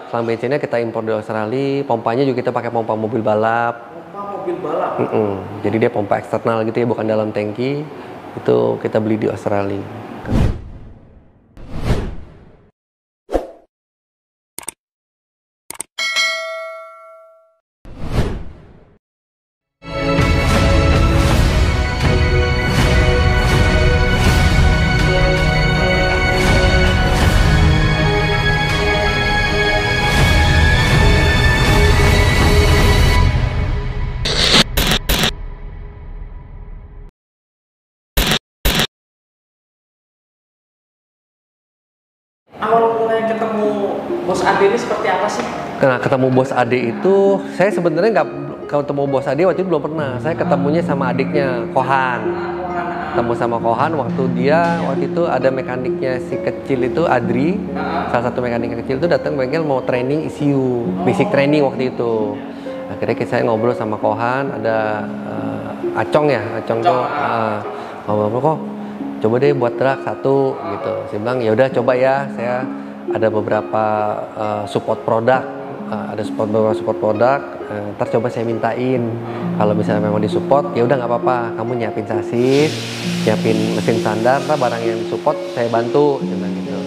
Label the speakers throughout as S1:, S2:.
S1: Selang bensinnya kita impor dari Australia, pompanya juga kita pakai pompa mobil balap.
S2: Pompa mobil balap?
S1: Jadi dia pompa eksternal gitu ya, bukan dalam tangki. Itu kita beli di Australia.
S2: Awal mulai ketemu Bos Ade ini seperti apa sih?
S1: Nah, ketemu Bos Ade itu, saya sebenarnya nggak ketemu Bos Ade waktu itu belum pernah. Saya ketemunya sama adiknya, Kohan. Ketemu sama Kohan waktu itu ada mekaniknya si kecil itu, Adri. Salah satu mekanik kecil itu datang bengkel mau training ECU, basic training waktu itu. Akhirnya saya ngobrol sama Kohan, ada Acong ya, Acong tuh ngobrol kok. Coba deh buat truk satu gitu. Saya bilang ya udah coba ya. Saya ada beberapa support produk, beberapa support produk. Ntar coba saya mintain. Kalau misalnya memang disupport, ya udah nggak apa-apa. Kamu nyiapin sasis, nyiapin mesin standar, ntar barang yang support saya bantu. Saya bilang gitu.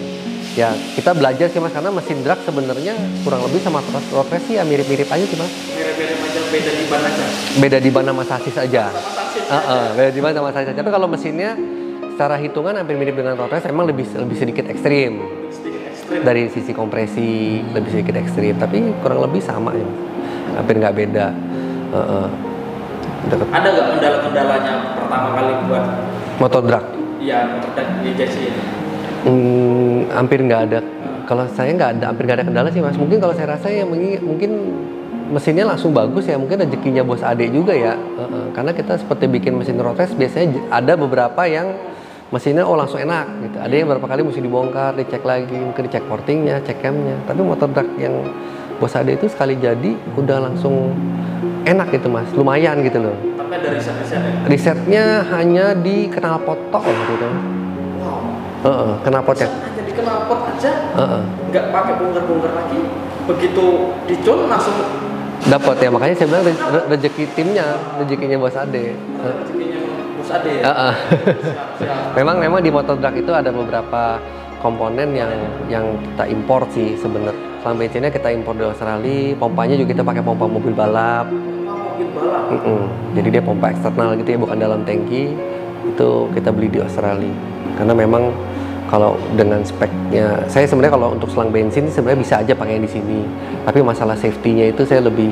S1: Ya kita belajar sih mas, karena mesin drag sebenarnya kurang lebih sama road race sih ya mirip-mirip aja sih mas.
S2: Mirip-mirip aja, beda di ban aja.
S1: Beda di ban sama sasis aja. Beda di ban sama sasis aja. Tapi kalau mesinnya secara hitungan hampir mirip dengan road race, emang lebih sedikit ekstrim. Dari sisi kompresi lebih sedikit ekstrim, tapi kurang lebih sama ya, hampir nggak beda.
S2: Ada nggak kendala-kendalanya pertama kali buat
S1: motor drag?
S2: Iya, motor drag EJC ini.
S1: Hampir nggak ada. Kalau saya hampir nggak ada kendala sih mas. Mungkin kalau saya rasa ya mungkin mesinnya langsung bagus ya, mungkin rezekinya Bos Ade juga ya. Karena kita seperti bikin mesin road race, biasanya ada beberapa yang mesinnya langsung enak gitu. Ada yang beberapa kali mesti dibongkar, dicek lagi, mungkin dicek portingnya, cek camnya. Tapi motor drag yang Bos Ade itu sekali jadi udah langsung enak gitu mas, lumayan gitu loh.
S2: Tapi ada riset-risetnya?
S1: Risetnya hanya di knalpot tok gitu.
S2: Wow.
S1: Knalpotnya.
S2: Hanya di knalpot aja? Nggak pakai bongkar-bongkar lagi? Begitu dicun langsung
S1: dapat ya, makanya saya bilang rezeki timnya, rezekinya Bos Ade.
S2: Rezekinya Bos Ade ya?
S1: Memang di motor drag itu ada beberapa komponen yang kita impor sih sebenarnya. Selang bensinnya kita impor dari Australia, pompanya juga kita pakai pompa mobil balap.
S2: Pompa mobil balap?
S1: Jadi dia pompa eksternal gitu ya, bukan dalam tangki. Itu kita beli di Australia. Karena memang kalau dengan speknya, saya sebenarnya kalau untuk selang bensin sebenarnya bisa aja pakai di sini. Tapi masalah safety-nya itu saya lebih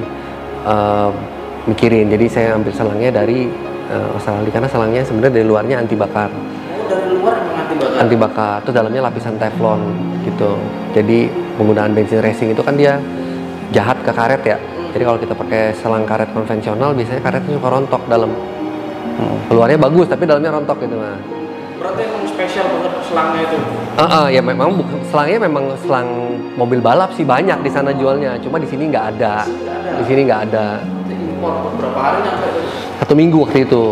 S1: mikirin. Jadi saya ambil selangnya dari Australia, karena selangnya sebenarnya dari luarnya anti bakar.
S2: Oh, dari luar emang anti bakar?
S1: Anti bakar, terus dalamnya lapisan teflon gitu. Jadi penggunaan bensin racing itu kan dia jahat ke karet ya. Jadi kalau kita pakai selang karet konvensional, biasanya karetnya suka rontok dalam. Keluarnya bagus, tapi dalamnya rontok gitu mas.
S2: Berarti emang spesial banget selangnya itu?
S1: Ya memang selangnya memang selang mobil balap sih, banyak di sana jualnya. Cuma di sini nggak ada. Di sini nggak ada.
S2: Impor berapa hari nyampe itu?
S1: 1 minggu waktu itu.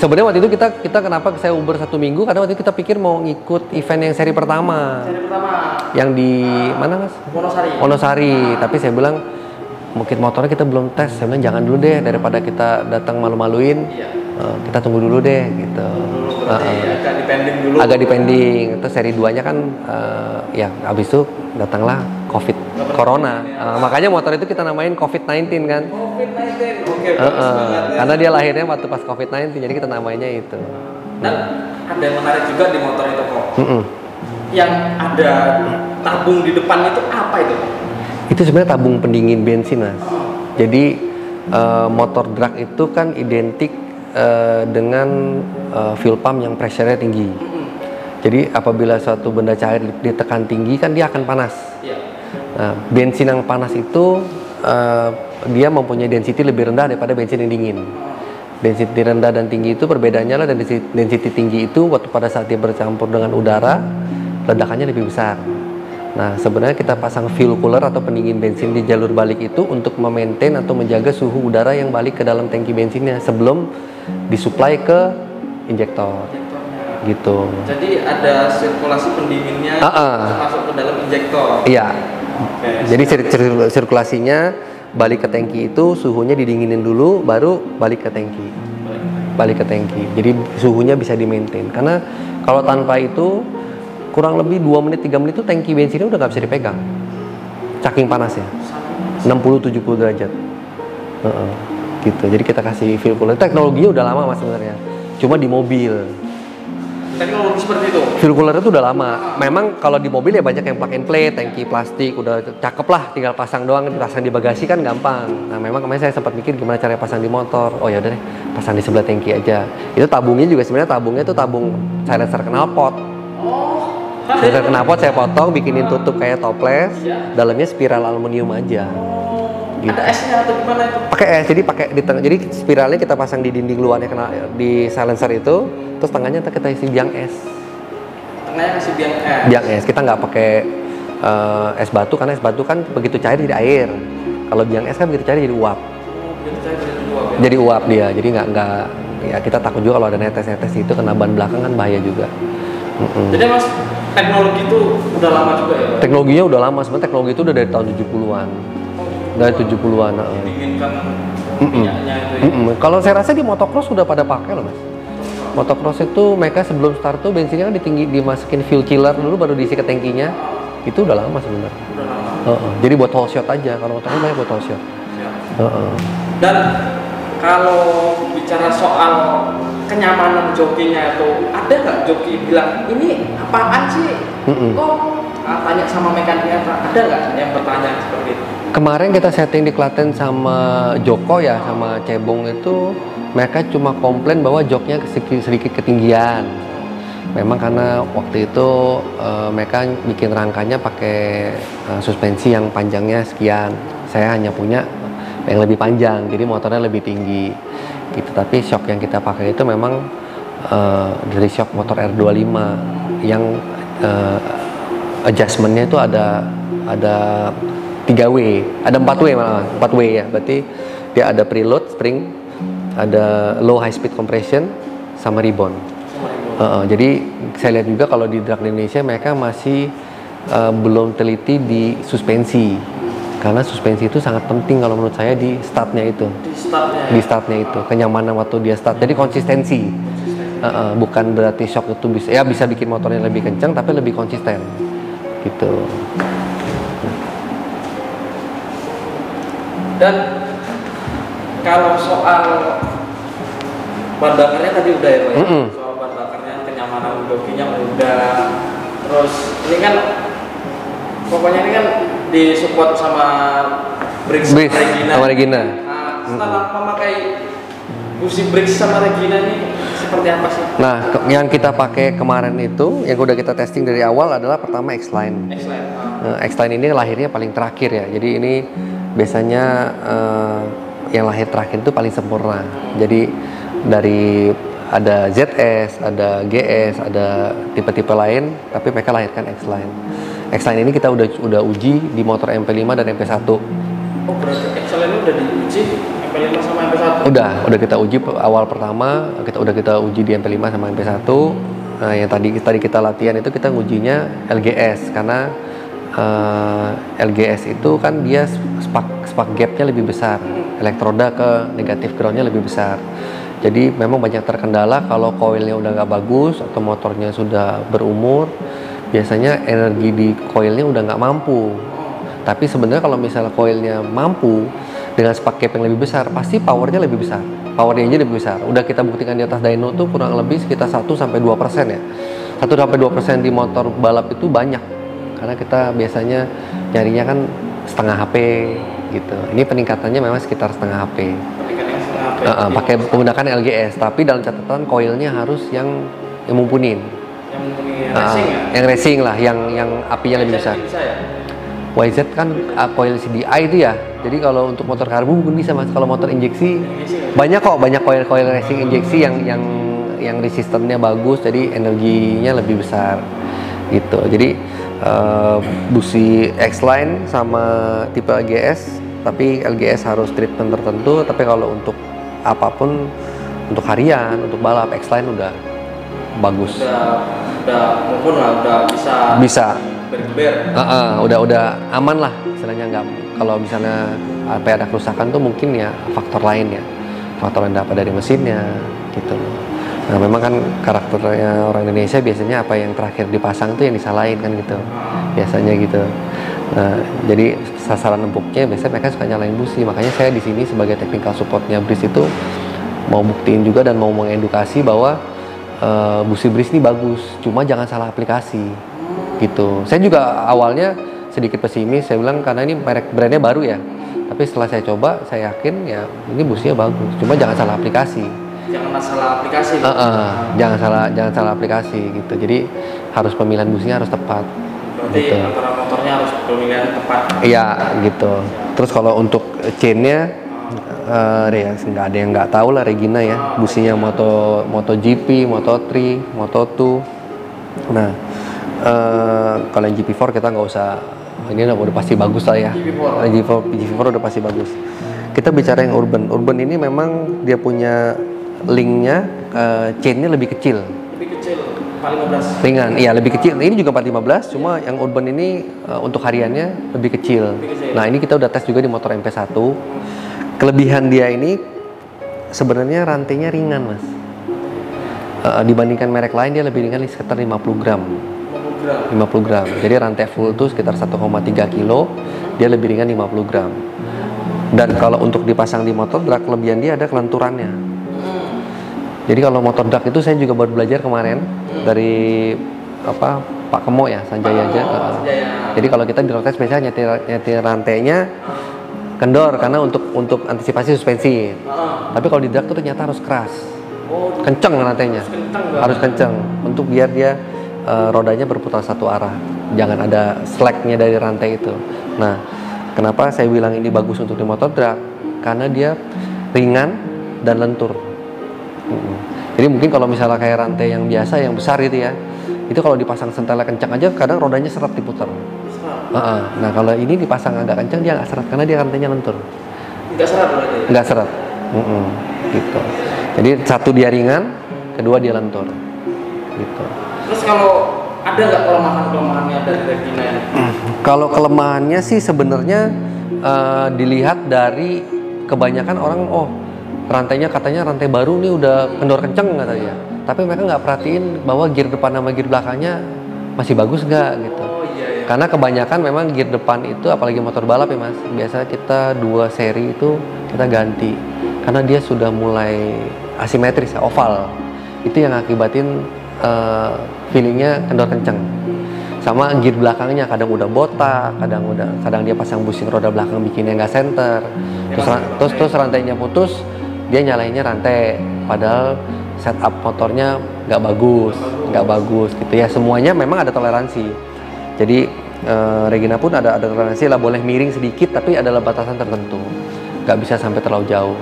S1: Sebenarnya waktu itu kita kenapa saya Uber 1 minggu? Karena waktu itu kita pikir mau ngikut event yang seri pertama.
S2: Seri pertama?
S1: Yang di mana mas?
S2: Wonosari.
S1: Wonosari. Tapi saya bilang mungkin motornya kita belum tes. Saya bilang jangan dulu deh, daripada kita datang malu-maluin.
S2: Iya.
S1: Kita tunggu dulu deh gitu.
S2: Agak dipending dulu.
S1: Agak dipending. Terus seri 2-nya kan ya habis itu datanglah Corona. Makanya motor itu kita namain COVID-19 kan.
S2: COVID-19. Oke.
S1: Karena dia lahirnya waktu pas COVID-19, jadi kita namanya itu.
S2: Dan ada yang menarik juga di motor itu kok. Yang ada tabung di depan itu apa itu?
S1: Itu sebenarnya tabung pendingin bensin mas. Jadi motor drag itu kan identik dengan fuel pump yang pressure-nya tinggi. Jadi apabila suatu benda cair ditekan tinggi kan dia akan panas. Nah, bensin yang panas itu dia mempunyai density lebih rendah daripada bensin yang dingin. Density rendah dan tinggi itu perbedaannya lah, dan density tinggi itu waktu pada saat dia bercampur dengan udara ledakannya lebih besar. Nah sebenarnya kita pasang fuel cooler atau pendingin bensin di jalur balik itu untuk memaintain atau menjaga suhu udara yang balik ke dalam tangki bensinnya sebelum disuplai ke injektor gitu.
S2: Jadi ada sirkulasi pendinginnya masuk ke dalam injektor.
S1: Iya.
S2: Oke.
S1: Jadi sirkulasinya balik ke tangki itu suhunya didinginin dulu, baru balik ke tangki. Balik ke tangki. Jadi suhunya bisa di-maintain. Karena kalau tanpa itu kurang lebih 2 menit 3 menit itu tangki bensinnya udah nggak bisa dipegang. Saking panasnya. 60-70 derajat. Gitu. Jadi kita kasih fuel cooler. Teknologinya udah lama Mas sebenarnya. Cuma di mobil.
S2: Teknologi seperti itu.
S1: Fuel cooler itu udah lama. Memang kalau di mobil ya banyak yang plug and play, tangki plastik udah cakep lah, tinggal pasang doang, pasang di bagasi kan gampang. Nah, memang kemarin saya sempat mikir gimana cara pasang di motor. Oh ya udah deh, pasang di sebelah tangki aja. Itu tabungnya juga sebenarnya tabungnya itu tabung silencer knalpot. Silencer knalpot saya potong, bikinin tutup kayak toples, dalamnya spiral aluminium aja. Gitu.
S2: Ada esnya atau gimana itu?
S1: Pakai es, jadi pakai di tengah, jadi spiralnya kita pasang di dinding luarnya kena di silencer itu, terus tengahnya kita isi biang es.
S2: Tengahnya kasih biang es.
S1: Biang es, kita nggak pakai es batu karena es batu kan begitu cair jadi air. Kalau biang es kan begitu cair jadi uap.
S2: Begitu cair jadi uap ya?
S1: Jadi uap dia, jadi nggak ya kita takut juga kalau ada netes-netes itu kena ban belakang kan bahaya juga.
S2: Jadi Mas, teknologi itu udah lama juga ya?
S1: Teknologinya udah lama, sebenarnya teknologi itu udah dari tahun 70-an. Dari 70-an.
S2: Dinginkan minyaknya itu ya?
S1: Kalau saya rasa di motocross sudah pada pakai loh Mas. Motocross itu mereka sebelum start tuh bensinnya kan dimasukin fuel chiller dulu baru diisi ke tangkinya. Itu udah lama sebenarnya.
S2: Udah lama.
S1: Jadi buat whole shot aja, kalau motocross banyak buat whole shot.
S2: Dan kalau bicara soal kenyamanan jokinya itu, ada nggak joki bilang ini apaan sih? Kok tanya sama mekaniknya, ada nggak yang bertanya seperti itu?
S1: Kemarin kita setting di Klaten sama Joko ya, sama Cebong itu mereka cuma komplain bahwa joknya sedikit ketinggian. Memang karena waktu itu mereka bikin rangkanya pakai suspensi yang panjangnya sekian. Saya hanya punya yang lebih panjang, jadi motornya lebih tinggi. Gitu. Tapi shock yang kita pakai itu memang dari shock motor R25 yang adjustmentnya itu ada 3W, ada 4W malah, 4W ya. Berarti dia ada preload spring, ada low high speed compression sama rebound. Jadi saya lihat juga kalau di drag Indonesia mereka masih belum teliti di suspensi. Karena suspensi itu sangat penting kalau menurut saya di startnya itu. Di startnya itu, kenyamanan waktu dia start. Jadi konsistensi. Bukan berarti shock itu bisa bikin motornya lebih kencang tapi lebih konsisten. Gitu.
S2: Dan kalau soal ban bakarnya tadi udah ya Pak ya? Soal ban bakarnya, kenyamanan jokinya udah. Terus ini kan pokoknya ini kan disupport sama Briggs
S1: sama Regina.
S2: Nah, setelah memakai busi Briggs sama Regina ini seperti apa sih?
S1: Nah, yang kita pakai kemarin itu, yang udah kita testing dari awal adalah pertama X-Line. X-Line ini lahirnya paling terakhir ya. Jadi ini biasanya yang lahir terakhir itu paling sempurna. Jadi dari ada ZS, ada GS, ada tipe-tipe lain, tapi mereka lahirkan X-Line. X-Line ini kita udah uji di motor MP5 dan MP1.
S2: Oh, berarti X-Line ini udah diuji MP5 sama MP1?
S1: Udah kita uji awal pertama, kita uji di MP5 sama MP1. Nah, yang tadi kita latihan itu kita ngujinya LGS karena LGS itu kan dia spark gapnya lebih besar, elektroda ke negatif groundnya lebih besar. Jadi memang banyak terkendala kalau koilnya udah nggak bagus atau motornya sudah berumur, biasanya energi di koilnya udah nggak mampu. Tapi sebenarnya kalau misalnya koilnya mampu dengan spark gap yang lebih besar, pasti powernya lebih besar. Powernya aja lebih besar. Udah kita buktikan di atas dyno tuh kurang lebih sekitar 1-2% ya. 1-2% di motor balap itu banyak. Karena kita biasanya nyarinya kan setengah HP gitu. Ini peningkatannya memang sekitar setengah HP. Pakai menggunakan LGS, tapi dalam catatan koilnya harus yang mumpunin.
S2: Yang racing ya?
S1: Yang racing lah, yang apinya lebih besar.
S2: Bisa ya?
S1: YZ kan koil CDI itu ya. Jadi kalau untuk motor karbu mungkin bisa Mas. Kalau motor injeksi banyak koil racing injeksi yang resistannya bagus, jadi energinya lebih besar gitu. Jadi busi X-Line sama tipe LGS, tapi LGS harus treatment tertentu. Tapi kalau untuk apapun, untuk harian, untuk balap, X-Line udah bagus.
S2: Udah mumpun lah, udah bisa bergeber.
S1: Udah aman lah istilahnya, nggak, kalau misalnya apa ada kerusakan tuh mungkin ya faktor lain ya, faktor yang dapat dari mesinnya gitu loh. Nah memang kan karakternya orang Indonesia biasanya apa yang terakhir dipasang tuh yang disalahin kan gitu biasanya gitu. Nah jadi sasaran empuknya biasanya mereka suka nyalain busi, makanya saya di sini sebagai technical supportnya Breeze itu mau buktiin juga dan mau mengedukasi bahwa busi Breeze ini bagus, cuma jangan salah aplikasi gitu. Saya juga awalnya sedikit pesimis, saya bilang karena ini merek brandnya baru ya, tapi setelah saya coba saya yakin ya ini businya bagus, cuma jangan salah aplikasi.
S2: Jangan salah aplikasi.
S1: Jangan salah aplikasi gitu. Jadi harus pemilihan businya harus tepat.
S2: Berarti
S1: gitu.
S2: antara motornya harus pemilihan tepat.
S1: Iya gitu. Terus kalau untuk chainnya ya nggak ada yang nggak tahu lah Regina ya, businya MotoGP, Moto3, Moto2. Nah kalau yang GP4 kita nggak usah, ini udah pasti bagus lah ya. GP4 udah pasti bagus. Kita bicara yang urban ini memang dia punya linknya, chainnya lebih kecil.
S2: Lebih kecil, 415.
S1: Ringan, iya lebih kecil. Ini juga 415, cuma yang urban ini untuk hariannya lebih kecil. Nah ini kita udah tes juga di motor MP1. Kelebihan dia ini sebenarnya rantainya ringan mas. Dibandingkan merek lain dia lebih ringan, sekitar 50 gram. 50 gram. Jadi rantai full itu sekitar 1,3 kilo, dia lebih ringan 50 gram. Dan kalau untuk dipasang di motor drag, kelebihan dia ada kelenturannya. Jadi kalau motor drag itu saya juga baru belajar kemarin dari Pak Kemo ya, Sanjaya aja. Jadi kalau kita di road test biasanya nyetir rantainya kendor karena untuk antisipasi suspensi. Tapi kalau di drag tuh ternyata harus keras, kenceng rantainya, harus kenceng untuk biar dia rodanya berputar satu arah, jangan ada slacknya dari rantai itu. Nah, kenapa saya bilang ini bagus untuk di motor drag? Karena dia ringan dan lentur. Jadi mungkin kalau misalnya kayak rantai yang biasa, yang besar gitu ya, itu kalau dipasang sentelnya kencang aja, kadang rodanya seret diputar. Nah kalau ini dipasang agak kencang dia nggak seret karena dia rantainya lentur.
S2: Nggak seret berarti?
S1: Nggak seret. Gitu. Jadi satu dia ringan, kedua dia lentur. Gitu.
S2: Terus kalau ada nggak kelemahan-kelemahannya dari Regina ini?
S1: Kalau kelemahannya sih sebenarnya dilihat dari kebanyakan orang, rantainya katanya rantai baru nih udah kendor kenceng katanya. Tapi mereka nggak perhatiin bahwa gear depan sama gear belakangnya masih bagus nggak gitu. Karena kebanyakan memang gear depan itu, apalagi motor balap ya mas, biasa kita 2 seri itu kita ganti karena dia sudah mulai asimetris ya, oval. Itu yang akibatin feelingnya kendor kenceng. Sama gear belakangnya kadang udah botak, kadang dia pasang bushing roda belakang bikinnya nggak center. Terus rantainya putus, dia nyalainnya rantai, padahal setup motornya nggak bagus gitu ya. Semuanya memang ada toleransi. Jadi Regina pun ada toleransi lah, boleh miring sedikit tapi adalah batasan tertentu, nggak bisa sampai terlalu jauh.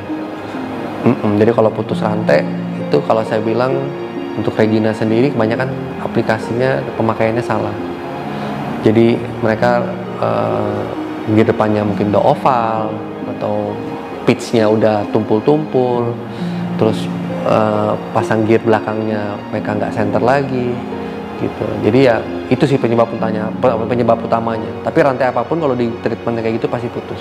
S1: Jadi kalau putus rantai itu, kalau saya bilang untuk Regina sendiri kebanyakan aplikasinya pemakaiannya salah. Jadi mereka gear depannya mungkin udah oval atau pitchnya udah tumpul-tumpul, terus pasang gear belakangnya mereka nggak center lagi gitu. Jadi ya itu sih penyebab utamanya. Tapi rantai apapun kalau di treatment kayak gitu pasti putus.